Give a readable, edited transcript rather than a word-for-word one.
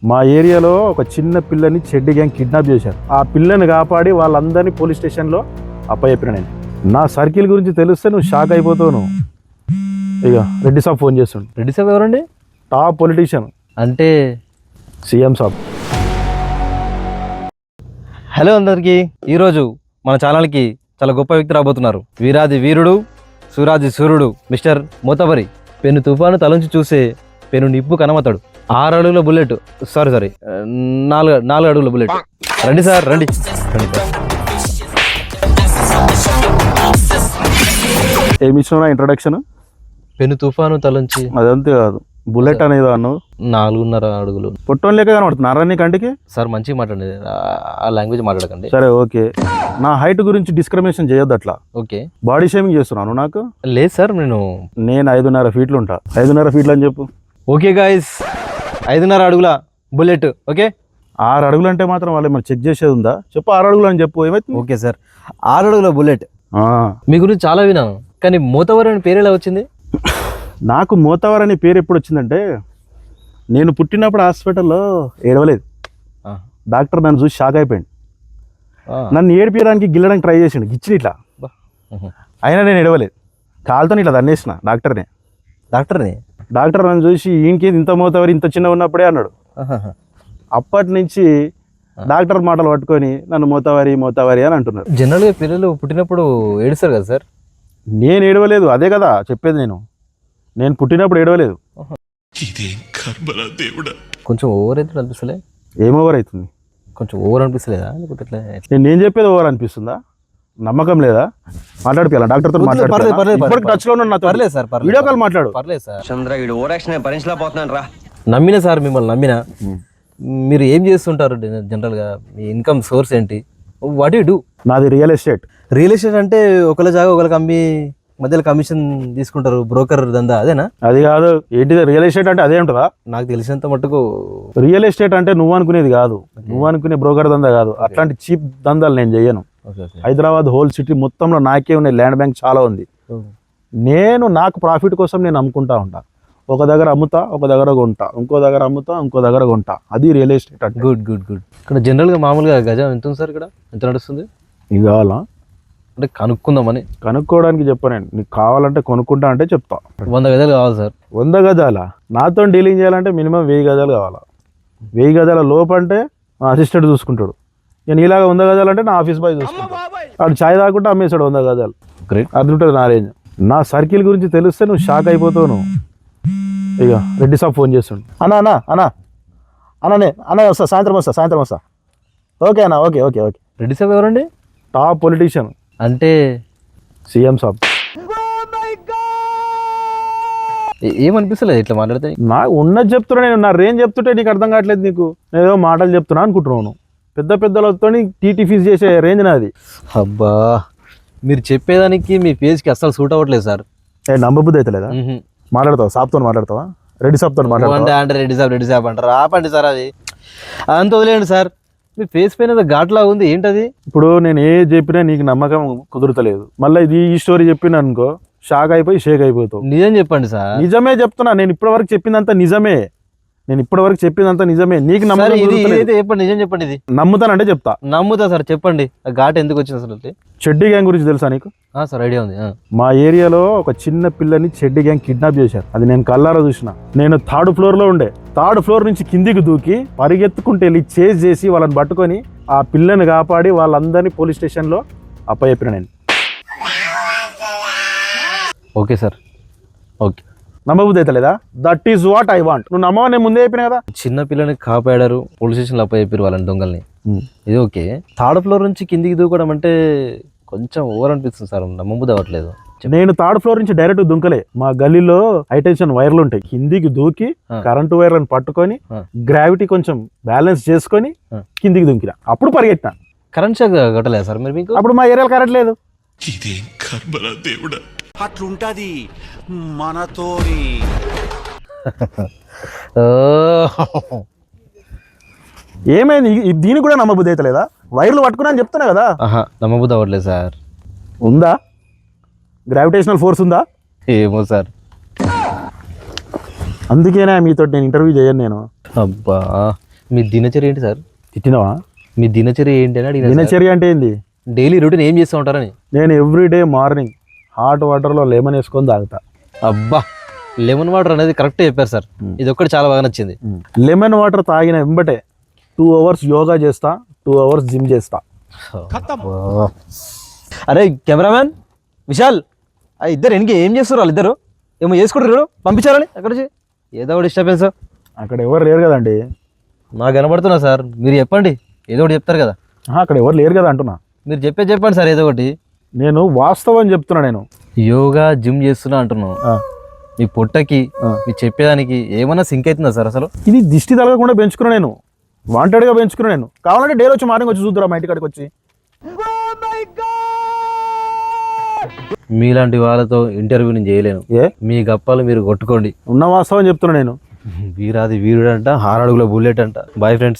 మా ఏరియాలో ఒక చిన్న పిల్లని చెడ్డి గ్యాంగ్ కిడ్నాప్ చేశారు. ఆ పిల్లని కాపాడి వాళ్ళందరినీ పోలీస్ స్టేషన్లో అప్పచెప్పిన నేను. నా సర్కిల్ గురించి తెలిస్తే నువ్వు షాక్ అయిపోతావు. నువ్వు ఇక రెడ్డి సాబ్ ఫోన్ చేస్తుండు. రెడ్డి సాబ్ ఎవరండి? టాప్ పొలిటీషియన్ అంటే సీఎం సాబ్. హలో అందరికీ, ఈరోజు మన ఛానల్కి చాలా గొప్ప వ్యక్తి రాబోతున్నారు. వీరాది వీరుడు, సూరాది సూర్యుడు, మిస్టర్ మోతబరి. పెను తుఫాను తలంచి చూసే పెను నిప్పు కనమతాడు. 6 అడుగుల బుల్లెట్, సారీ 4 అడుగుల బుల్లెట్. రండి సార్, రండి రండి సార్. ఏమి ఇచ్చిన ఇంట్రొడక్షన్? పెను తుఫాను తలంచి అదంతే కాదు, బుల్లెట్ అనేది అన్నావు. 4.5 అడుగులు. పొట్టోని లెక్క కనబడుతున్నారా నీ కంటికి? సార్ మంచిగా మాట్లాడండి, ఆ లాంగ్వేజ్ మాట్లాడకండి. సరే ఓకే, నా హైట్ గురించి డిస్క్రిమినేషన్ చేయొద్దు. అట్లా ఓకే, బాడీ షేమింగ్ చేస్తున్నాను నాకు? లేదు సార్, నేను 5.5 ఫీట్లు ఉంటా. 5.5 ఫీట్లు అని చెప్పు. ఓకే గాయస్, 5.5 అడుగుల బుల్లెట్. ఓకే, 6 అడుగులు అంటే మాత్రం వాళ్ళు ఏమైనా చెక్ చేసేది ఉందా? చెప్పు 6 అడుగులు అని చెప్పు. ఏమైతుంది? ఓకే సార్, 6 అడుగుల బుల్లెట్. మీ గురించి చాలా విన్నాను, కానీ మోతవర్ అని పేరు ఎలా వచ్చింది? నాకు మోతవర్ అనే పేరు ఎప్పుడు వచ్చిందంటే, నేను పుట్టినప్పుడు హాస్పిటల్లో ఏడవలేదు. డాక్టర్ నన్ను చూసి షాక్ అయిపోయింది. నన్ను ఏడిపించడానికి గిల్లడానికి ట్రై చేసిండు, గిచ్చిన ఇట్లా. అయినా నేను ఏడవలేదు, కాలుతో ఇట్లా దన్నేసిన డాక్టర్ నన్ను చూసి ఈయనకి ఇంత మోతవరి ఇంత చిన్న ఉన్నప్పుడే అన్నాడు. అప్పటి నుంచి డాక్టర్ మాటలు పట్టుకొని నన్ను మోతవరి అని అంటున్నారు. జనరల్గా పిల్లలు పుట్టినప్పుడు ఏడుస్తారు కదా సార్? నేను ఏడవలేదు, అదే కదా చెప్పేది. నేను పుట్టినప్పుడు ఏడవలేదు. కొంచెం ఓవర్ అయితే అనిపిస్తలే? ఏం ఓవర్ అవుతుంది? కొంచెం ఓవర్ అనిపిస్తలేదా? లేకపోతే నేను చెప్పేది ఓవర్ అనిపిస్తుందా? నమ్మకం లేదా? మాట్లాడిపోయాలా డాక్టర్తో? టచ్ లో వీడియో కాల్ మాట్లాడు. నమ్మినా సార్, మిమ్మల్ని నమ్మినా. మీరు ఏం చేస్తుంటారు జనరల్గా? మీ ఇన్కమ్ సోర్స్ ఏంటి? What you do? నాది రియల్ ఎస్టేట్. రియల్ ఎస్టేట్ అంటే ఒకళ్ళ జాగా ఒకళ్ళకి అమ్మి మధ్యలో కమిషన్ తీసుకుంటారు, బ్రోకర్ దందా, అదేనా? అది కాదు. ఏంటిది రియల్ ఎస్టేట్ అంటే? అదే ఉంటుందా? నాకు తెలిసినంత మట్టుకు రియల్ ఎస్టేట్ అంటే నువ్వు అనుకునేది కాదు, నువ్వు అనుకునే బ్రోకర్ దందా కాదు. అట్లాంటి చీప్ దందాలు నేను చెయ్యను. హైదరాబాద్ హోల్ సిటీ మొత్తంలో నాకే ఉన్నాయి, ల్యాండ్ బ్యాంక్ చాలా ఉంది. నాకు ప్రాఫిట్ కోసం నేను అమ్ముకుంటా ఉంటా. ఒక దగ్గర అమ్ముతా, ఒక దగ్గర కొంటా, ఇంకో దగ్గర అమ్ముతా, ఇంకో దగ్గర కొంటా. అది రియల్ ఎస్టేట్ అంటే. గుడ్. ఇక్కడ జనరల్గా మామూలుగా గజం ఎంత ఉంది సార్? ఇక్కడ ఎంత నడుస్తుంది? ఇది కావాలా అంటే కనుక్కుందామని? కనుక్కోవడానికి చెప్పాను. నీకు కావాలంటే కొనుక్కుంటా అంటే చెప్తా. 100 గజాలు కావాలి సార్. 100 గజాల? నాతో డీలింగ్ చేయాలంటే మినిమం 1000 గజాలు కావాలా. 1000 గజాల లోపంటే అసిస్టెంట్ చూసుకుంటాడు. నేను ఇలాగా 100 గజాలు అంటే నా ఆఫీస్ బాయ్ చూసుకుంటాడు. వాడు ఛాయ్ తాగుకుంటే అమ్మేశాడు 100 గజాలు. గ్రేట్. అది ఉంటుంది నా రేంజ్. నా సర్కిల్ గురించి తెలిస్తే నువ్వు షాక్ అయిపోతావు. నువ్వు ఇక రెడ్డి సాబ్ ఫోన్ చేస్తుండు. అన్న వస్తా, సాయంత్రం వస్తా. ఓకే అన్న, ఓకే. రెడ్డి సాబ్ ఎవరండి? Top politician. అంటే సీఎం సాబ్. ఏమనిపిస్తలేదు ఇట్లా మాట్లాడితే? నాకు ఉన్నది చెప్తున్నా నేను. నా రేంజ్ చెప్తుంటే నీకు అర్థం కావట్లేదు. నీకు నేను ఏదో మాటలు చెప్తున్నా అనుకుంటున్నాను. పెద్దలతో టీటీ ఫీజు చేసే రేంజ్ నాది. అబ్బా, మీరు చెప్పేదానికి మీ పేజ్కి అస్సలు సూట్ అవ్వట్లేదు సార్. నమ్మబుద్ధి అయితే లేదా? మాట్లాడతావా? సాబ్తో మాట్లాడతావా? రెడ్డి సాబ్తో మాట్లాడతావా? అంటే రెడ్డి సాబ్ అంటారు. ఆపండి సార్, అది అంత వదిలేండి సార్. మీ ఫేస్ పైన ఘాట్లా ఉంది, ఏంటది? ఇప్పుడు నేను ఏ చెప్పినా నీకు నమ్మకం కుదురుతలేదు. మళ్ళీ ఈ స్టోరీ చెప్పిన అనుకో, షాక్ అయిపోయి షేక్ అయిపోతావు. నిజం చెప్పండి సార్. నిజమే చెప్తున్నా. నేను ఇప్పటివరకు చెప్పిందంతా నిజమే. నీకు నమ్మకం చెప్పండి, నిజం చెప్పండి. ఇది నమ్ముతానంటే చెప్తా. నమ్ముతా సార్, చెప్పండి. ఆ ఘాట్ ఎందుకు వచ్చింది అసలు? చెడ్డి గ్యాంగ్ గురించి తెలుసా నీకు? సార్ ఐడియా ఉంది. మా ఏరియాలో ఒక చిన్న పిల్లని చెడ్డి గ్యాంగ్ కిడ్నాప్ చేశారు. అది నేను కల్లారా చూసిన. నేను 3rd ఫ్లోర్ లో ఉండే. 3rd ఫ్లోర్ నుంచి కిందికి దూకి పరిగెత్తుకుంటూ వెళ్ళి చేజ్ చేసి వాళ్ళని పట్టుకొని ఆ పిల్లని కాపాడి వాళ్ళందరినీ పోలీస్ స్టేషన్లో అప్పచెప్పిన నేను. Okay sir, okay. నమ్మబుద్ధి అయితే లేదా? That is what I want. నువ్వు నమ్మవా? నేను ముందే చెప్పిన కదా. చిన్న పిల్లని కాపాడారు, పోలీస్ స్టేషన్లో అప్పచెప్పారు వాళ్ళని, దొంగల్ని. ఇది ఓకే. 3rd ఫ్లోర్ నుంచి కిందికి దూకడం అంటే కొంచెం ఓవర్ అనిపిస్తుంది సార్, నమ్మబుద్ధి అవ్వట్లేదు. నేను 3rd ఫ్లోర్ నుంచి డైరెక్ట్ దుంకలే. మా గల్లీలో హైటెన్షన్ వైర్లు ఉంటాయి. కిందికి దూకి కరెంటు వైర్లను పట్టుకొని గ్రావిటీ కొంచెం బ్యాలెన్స్ చేసుకొని కిందికి దుంకిన. అప్పుడు పరిగెట్టిన. కరెంట్ షాక్ కొట్టలేదు సార్ మీరు? మీకు అప్పుడు మా ఏరియాలో కరెంట్ లేదు. అట్లుంటది మనతోని. ఏమైంది? దీనికి కూడా నమ్మబుద్ధి అయితే లేదా? వైర్లు పట్టుకున్నా అని చెప్తున్నా కదా. నమ్మబుద్ధి అవ్వట్లేదు సార్. ఉందా? గ్రావిటేషనల్ ఫోర్స్ ఉందా? ఏమో సార్, అందుకేనా మీతో నేను ఇంటర్వ్యూ చేయను. నేను అబ్బా, మీ దినచర్య ఏంటి సార్? తిట్టినవా? మీ దినచర్య ఏంటి అని అడిగిన. దినచర్య అంటే ఏంది? డైలీ రొటీన్ ఏం చేస్తూ ఉంటారని. నేను ఎవ్రీడే మార్నింగ్ హాట్ వాటర్లో లెమన్ వేసుకొని తాగుతా. అబ్బా, లెమన్ వాటర్ అనేది కరెక్ట్ చెప్పారు సార్. ఇది ఒక్కటి చాలా బాగా నచ్చింది. లెమన్ వాటర్ తాగిన వెంబటే 2 hours యోగా చేస్తా, 2 hours జిమ్ చేస్తా. అరే కెమెరామ్యాన్ విశాల్, ఆ ఇద్దరు ఎనికి ఏం చేస్తారు? వాళ్ళిద్దరు ఏమో చేసుకుంటారు, పంపించారని అక్కడ నుంచి. ఏదో ఒకటి డిస్టర్బెన్స్. అక్కడ ఎవరు లేరు కదండి. నాకు కనబడుతున్నా సార్, మీరు చెప్పండి, ఏదో ఒకటి చెప్తారు కదా. అక్కడ ఎవరు లేరు కదా అంటున్నా. మీరు చెప్పండి సార్ ఏదో ఒకటి. నేను వాస్తవం చెప్తున్నా. నేను యోగా జిమ్ చేస్తున్నా అంటున్నాను. మీ పొట్టకి మీరు చెప్పేదానికి ఏమన్నా సింక్ అవుతుందా సార్ అసలు? ఇది దిష్టి తలగకుండా పెంచుకున్నా, నేను వాంటెడ్గా పెంచుకున్నా. నేను కావాలంటే డైలీ వచ్చి మార్నింగ్ వచ్చి చూద్దురా మా ఇంటికాడికి వచ్చి. మీలాంటి వాళ్ళతో ఇంటర్వ్యూ నేను చేయలేను. మీ గప్పాలు మీరు కొట్టుకోండి. ఉన్న వాస్తవం చెప్తున్నా నేను. వీరాది వీరుడు అంట, 6 అడుగుల బుల్లెట్ అంట. Boy friends.